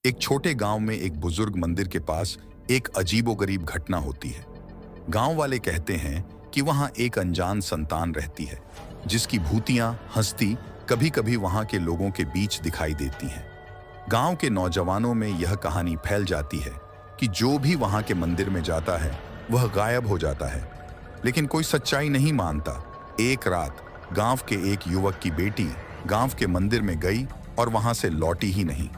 एक छोटे गांव में एक बुजुर्ग मंदिर के पास एक अजीबोगरीब घटना होती है। गांव वाले कहते हैं कि वहां एक अनजान संतान रहती है जिसकी भूतियां हंसती कभी कभी वहां के लोगों के बीच दिखाई देती हैं। गांव के नौजवानों में यह कहानी फैल जाती है कि जो भी वहां के मंदिर में जाता है वह गायब हो जाता है, लेकिन कोई सच्चाई नहीं मानता। एक रात गांव के एक युवक की बेटी गांव के मंदिर में गई और वहां से लौटी ही नहीं।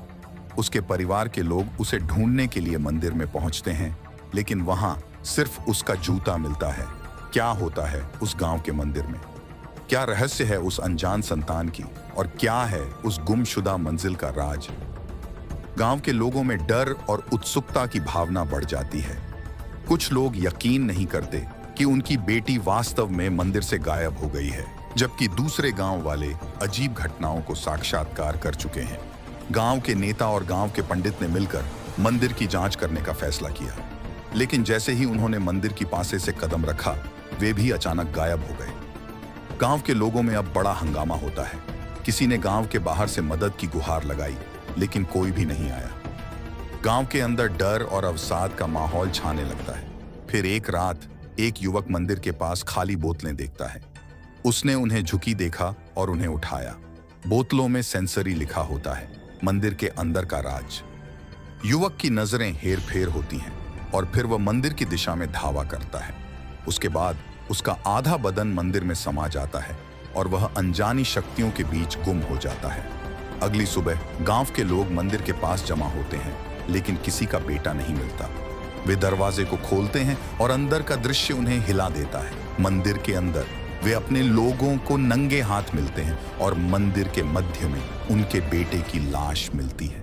उसके परिवार के लोग उसे ढूंढने के लिए मंदिर में पहुंचते हैं, लेकिन वहां सिर्फ उसका जूता मिलता है। क्या होता है उस गांव के मंदिर में? क्या रहस्य है उस अनजान संतान की, और क्या है उस गुमशुदा मंजिल का राज? गांव के लोगों में डर और उत्सुकता की भावना बढ़ जाती है। कुछ लोग यकीन नहीं करते कि उनकी बेटी वास्तव में मंदिर से गायब हो गई है, जबकि दूसरे गांव वाले अजीब घटनाओं को साक्षात्कार कर चुके हैं। गांव के नेता और गांव के पंडित ने मिलकर मंदिर की जांच करने का फैसला किया, लेकिन जैसे ही उन्होंने मंदिर की पासे से कदम रखा, वे भी अचानक गायब हो गए। गांव के लोगों में अब बड़ा हंगामा होता है। किसी ने गांव के बाहर से मदद की गुहार लगाई, लेकिन कोई भी नहीं आया। गांव के अंदर डर और अवसाद का माहौल छाने लगता है। फिर एक रात एक युवक मंदिर के पास खाली बोतलें देखता है। उसने उन्हें झुकी देखा और उन्हें उठाया। बोतलों में सेंसरी लिखा होता है, मंदिर के अंदर का राज। युवक की नजरें हेर फेर होती हैं और फिर वह मंदिर की दिशा में धावा करता है। उसके बाद उसका आधा बदन मंदिर में समा जाता है और वह अनजानी शक्तियों के बीच गुम हो जाता है। अगली सुबह गांव के लोग मंदिर के पास जमा होते हैं, लेकिन किसी का बेटा नहीं मिलता। वे दरवाजे को खोलते हैं और अंदर का दृश्य उन्हें हिला देता है। मंदिर के अंदर वे अपने लोगों को नंगे हाथ मिलते हैं और मंदिर के मध्य में उनके बेटे की लाश मिलती है।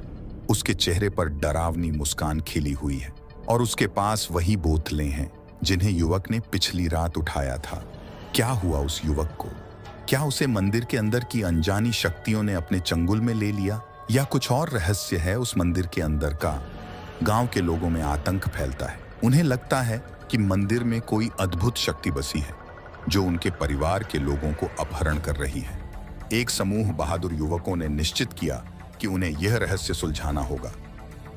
उसके चेहरे पर डरावनी मुस्कान खिली हुई है और उसके पास वही बोतलें हैं जिन्हें युवक ने पिछली रात उठाया था। क्या हुआ उस युवक को? क्या उसे मंदिर के अंदर की अनजानी शक्तियों ने अपने चंगुल में ले लिया, या कुछ और रहस्य है उस मंदिर के अंदर का? गांव के लोगों में आतंक फैलता है। उन्हें लगता है कि मंदिर में कोई अद्भुत शक्ति बसी है जो उनके परिवार के लोगों को अपहरण कर रही है। एक समूह बहादुर युवकों ने निश्चित किया कि उन्हें यह रहस्य सुलझाना होगा।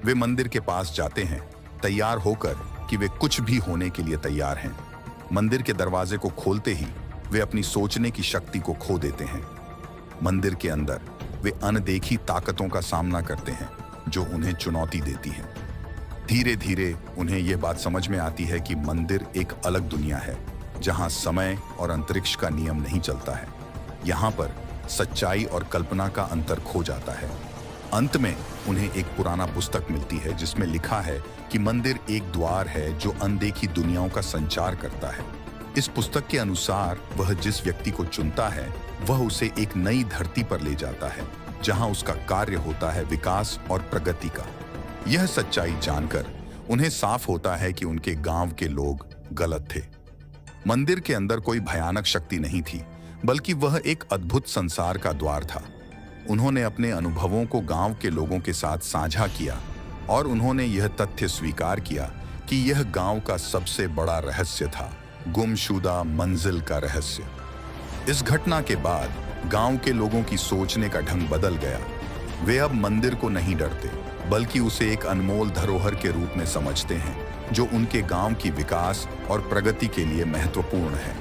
वे मंदिर के पास जाते हैं, तैयार होकर कि वे कुछ भी होने के लिए तैयार हैं। मंदिर के दरवाजे को खोलते ही वे अपनी सोचने की शक्ति को खो देते हैं। मंदिर के अंदर वे अनदेखी ताकतों का सामना करते हैं जो उन्हें चुनौती देती हैं। धीरे धीरे उन्हें यह बात समझ में आती है कि मंदिर एक अलग दुनिया है, जहां समय और अंतरिक्ष का नियम नहीं चलता है। यहाँ पर सच्चाई और कल्पना का अंतर खो जाता है। अंत में उन्हें एक पुराना पुस्तक मिलती है जिसमें लिखा है कि मंदिर एक द्वार है जो अनदेखी दुनियाओं का संचार करता है। इस पुस्तक के अनुसार वह जिस व्यक्ति को चुनता है वह उसे एक नई धरती पर ले जाता है, जहां उसका कार्य होता है विकास और प्रगति का। यह सच्चाई जानकर उन्हें साफ होता है कि उनके गांव के लोग गलत थे। मंदिर के अंदर कोई भयानक शक्ति नहीं थी, बल्कि वह एक अद्भुत संसार का द्वार था। उन्होंने अपने अनुभवों को गांव के लोगों के साथ साझा किया और उन्होंने यह तथ्य स्वीकार किया कि यह गांव का सबसे बड़ा रहस्य था, गुमशुदा मंजिल का रहस्य। इस घटना के बाद गांव के लोगों की सोचने का ढंग बदल गया। वे अब मंदिर को नहीं डरते, बल्कि उसे एक अनमोल धरोहर के रूप में समझते हैं जो उनके गांव की विकास और प्रगति के लिए महत्वपूर्ण है।